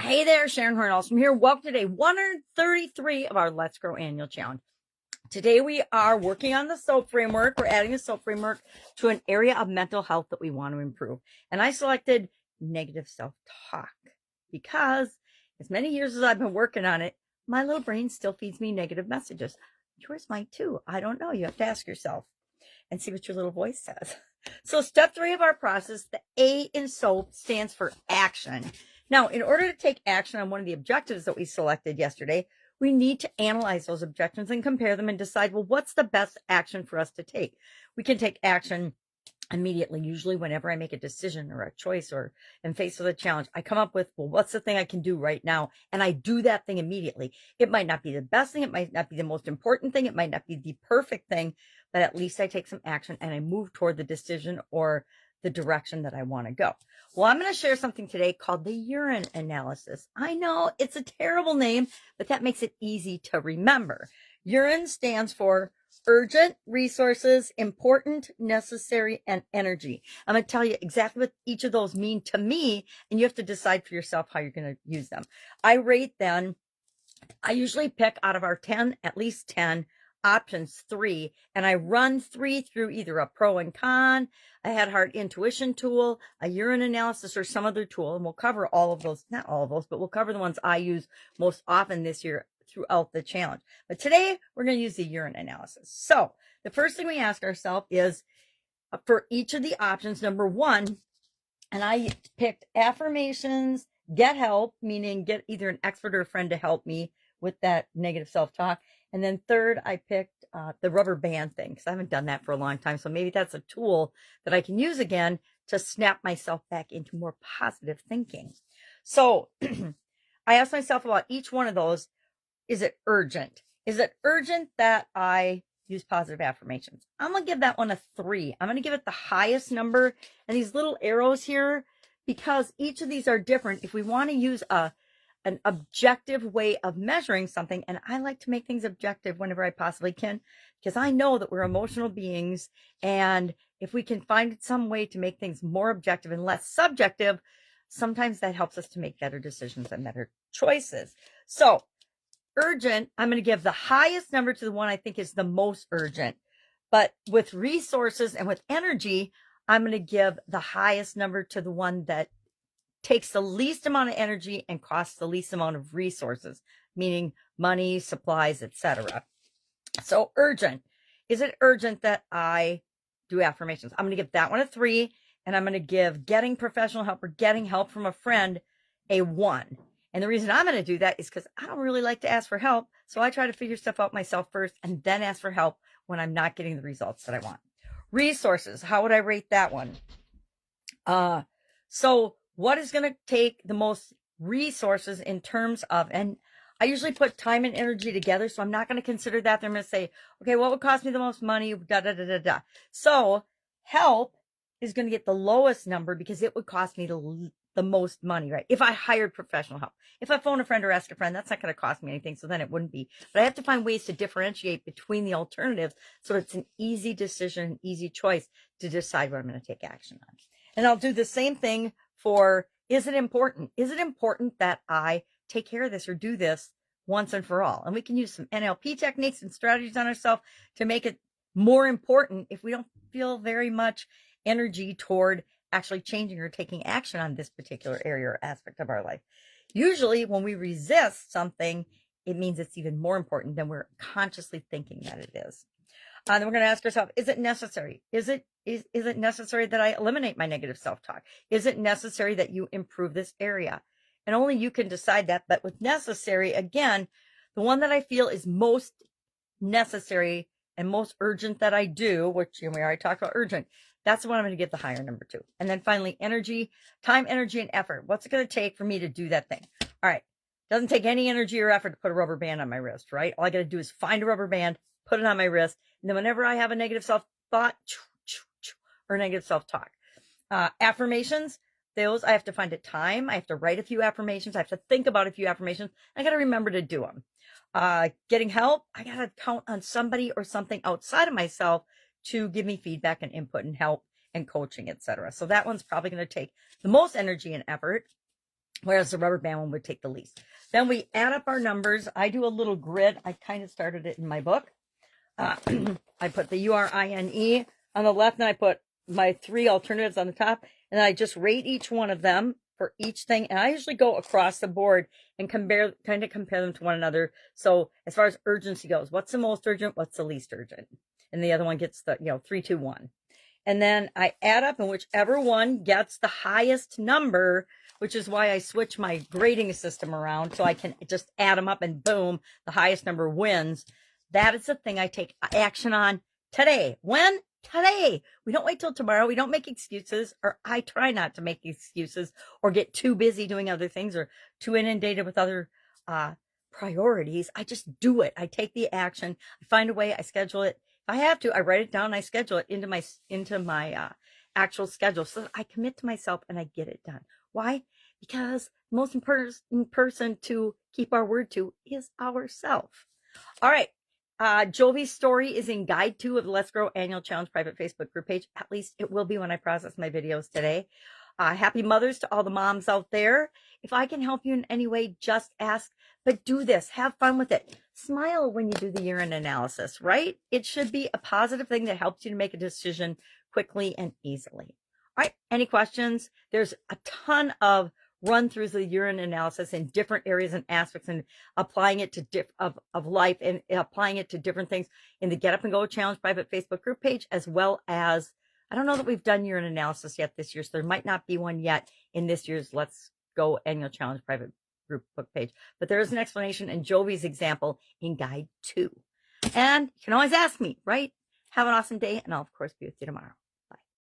Hey there, Sharon Horne-Ellstrom here. Welcome to day 133 of our Let's Grow annual challenge. Today we are working on the soAp framework. We're adding the soAp framework to an area of mental health that we want to improve. And I selected negative self-talk because as many years as I've been working on it, my little brain still feeds me negative messages. Yours might too. I don't know. You have to ask yourself and see what your little voice says. So step 3 of our process, the A in soAp stands for action. Now, in order to take action on one of the objectives that we selected yesterday, we need to analyze those objectives and compare them and decide, well, what's the best action for us to take? We can take action immediately. Usually whenever I make a decision or a choice or am faced with a challenge, I come up with, well, what's the thing I can do right now? And I do that thing immediately. It might not be the best thing. It might not be the most important thing. It might not be the perfect thing, but at least I take some action and I move toward the decision or the direction that I want to go. Well, I'm going to share something today called the urine analysis. I know it's a terrible name, but that makes it easy to remember. Urine stands for urgent, resources, important, necessary, and energy. I'm going to tell you exactly what each of those mean to me, and you have to decide for yourself how you're going to use them. I rate them. I usually pick out of our 10, at least 10 options, 3, and I run 3 through either a pro and con, a head heart intuition tool, a urine analysis, or some other tool. And we'll cover all of those, not all of those, but we'll cover the ones I use most often this year throughout the challenge. But today we're going to use the urine analysis. So the first thing we ask ourselves is for each of the options, number 1, and I picked affirmations, get help, meaning get either an expert or a friend to help me with that negative self-talk. And then third, I picked the rubber band thing because I haven't done that for a long time. So maybe that's a tool that I can use again to snap myself back into more positive thinking. So I asked myself about each one of those. Is it urgent? Is it urgent that I use positive affirmations? I'm going to give that one a 3. I'm going to give it the highest number. And these little arrows here, because each of these are different. If we want to use an objective way of measuring something, and I like to make things objective whenever I possibly can, because I know that we're emotional beings, and if we can find some way to make things more objective and less subjective, sometimes that helps us to make better decisions and better choices. So urgent, I'm going to give the highest number to the one I think is the most urgent, but with resources and with energy, I'm going to give the highest number to the one that takes the least amount of energy and costs the least amount of resources, meaning money, supplies, etc. So urgent. Is it urgent that I do affirmations? I'm going to give that one a 3, and I'm going to give getting professional help or getting help from a friend a 1. And the reason I'm going to do that is because I don't really like to ask for help. So I try to figure stuff out myself first and then ask for help when I'm not getting the results that I want. Resources. How would I rate that one? So what is going to take the most resources in terms of, and I usually put time and energy together, so I'm not going to consider that. I'm going to say, okay, what would cost me the most money? Da, da, da, da, da. So help is going to get the lowest number because it would cost me the most money, right? If I hired professional help. If I phone a friend or ask a friend, that's not going to cost me anything, so then it wouldn't be. But I have to find ways to differentiate between the alternatives so it's an easy decision, an easy choice to decide what I'm going to take action on. And I'll do the same thing for, is it important? Is it important that I take care of this or do this once and for all? And we can use some NLP techniques and strategies on ourselves to make it more important if we don't feel very much energy toward actually changing or taking action on this particular area or aspect of our life. Usually when we resist something, it means it's even more important than we're consciously thinking that it is. Then we're going to ask ourselves, is it necessary? Is it necessary that I eliminate my negative self-talk? Is it necessary that you improve this area? And only you can decide that. But with necessary, again, the one that I feel is most necessary and most urgent that I do, which we already talked about urgent, that's the one I'm going to give the higher number to. And then finally, energy, time, energy, and effort. What's it going to take for me to do that thing? All right. Doesn't take any energy or effort to put a rubber band on my wrist, right? All I got to do is find a rubber band, put it on my wrist. And then whenever I have a negative self-thought or negative self-talk, affirmations, those I have to find a time. I have to write a few affirmations. I have to think about a few affirmations. I got to remember to do them. Getting help, I got to count on somebody or something outside of myself to give me feedback and input and help and coaching, etc. So that one's probably going to take the most energy and effort. whereas the rubber band one would take the least. Then we add up our numbers. I do a little grid. I kind of started it in my book. I put the URINE on the left, and I put my 3 alternatives on the top, and I just rate each one of them for each thing. And I usually go across the board and compare them to one another. So as far as urgency goes, what's the most urgent? What's the least urgent? And the other one gets the, 3, 2, 1. And then I add up, and whichever one gets the highest number, which is why I switch my grading system around so I can just add them up, and boom, the highest number wins. That is the thing I take action on today. When? Today. We don't wait till tomorrow. We don't make excuses, or I try not to make excuses or get too busy doing other things or too inundated with other priorities. I just do it. I take the action. I find a way. I schedule it. If I have to, I write it down. I schedule it into my actual schedule so that I commit to myself and I get it done. Why? Because the most important person to keep our word to is ourself. All right. Jovi's story is in Guide 2 of the Let's Grow Annual Challenge private Facebook group page. At least it will be when I process my videos today. Happy Mothers to all the moms out there. If I can help you in any way, just ask. But do this. Have fun with it. Smile when you do the urine analysis, right? It should be a positive thing that helps you to make a decision quickly and easily. All right. Any questions? There's a ton of run throughs of the urine analysis in different areas and aspects, and applying it to of life, and applying it to different things in the Get Up and Go Challenge private Facebook group page, as well as, I don't know that we've done urine analysis yet this year, so there might not be one yet in this year's Let's Go Annual Challenge private group book page, but there is an explanation in Jovi's example in Guide 2. And you can always ask me, right? Have an awesome day, and I'll of course be with you tomorrow.